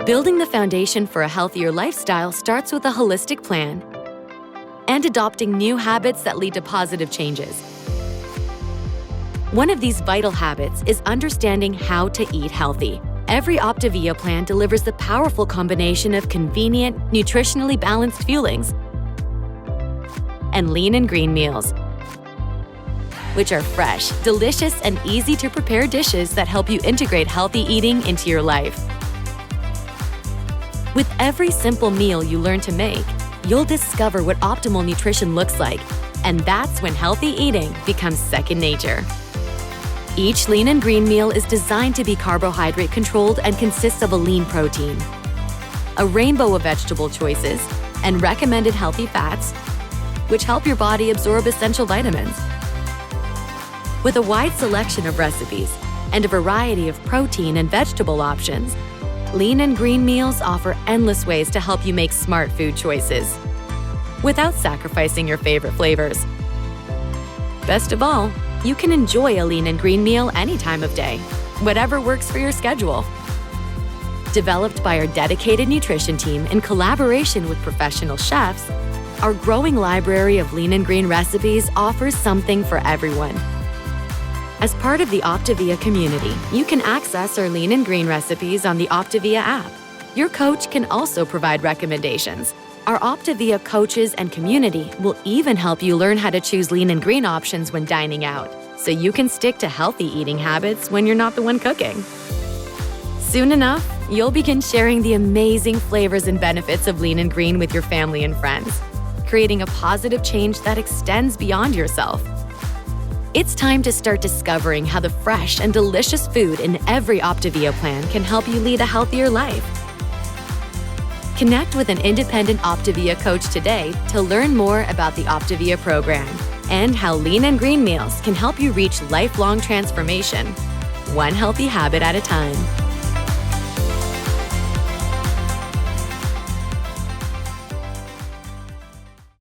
Building the foundation for a healthier lifestyle starts with a holistic plan and adopting new habits that lead to positive changes. One of these vital habits is understanding how to eat healthy. Every Optavia plan delivers the powerful combination of convenient, nutritionally balanced fuelings and lean and green meals, which are fresh, delicious, and easy-to-prepare dishes that help you integrate healthy eating into your life. With every simple meal you learn to make, you'll discover what optimal nutrition looks like, and that's when healthy eating becomes second nature. Each lean and green meal is designed to be carbohydrate controlled and consists of a lean protein, a rainbow of vegetable choices, and recommended healthy fats, which help your body absorb essential vitamins. With a wide selection of recipes and a variety of protein and vegetable options, lean and green meals offer endless ways to help you make smart food choices without sacrificing your favorite flavors. Best of all, you can enjoy a lean and green meal any time of day, whatever works for your schedule. Developed by our dedicated nutrition team in collaboration with professional chefs, our growing library of lean and green recipes offers something for everyone. As part of the Optavia community, you can access our lean and green recipes on the Optavia app. Your coach can also provide recommendations. Our Optavia coaches and community will even help you learn how to choose lean and green options when dining out, so you can stick to healthy eating habits when you're not the one cooking. Soon enough, you'll begin sharing the amazing flavors and benefits of lean and green with your family and friends, creating a positive change that extends beyond yourself. It's time to start discovering how the fresh and delicious food in every Optavia plan can help you lead a healthier life. Connect with an independent Optavia coach today to learn more about the Optavia program and how lean and green meals can help you reach lifelong transformation, one healthy habit at a time.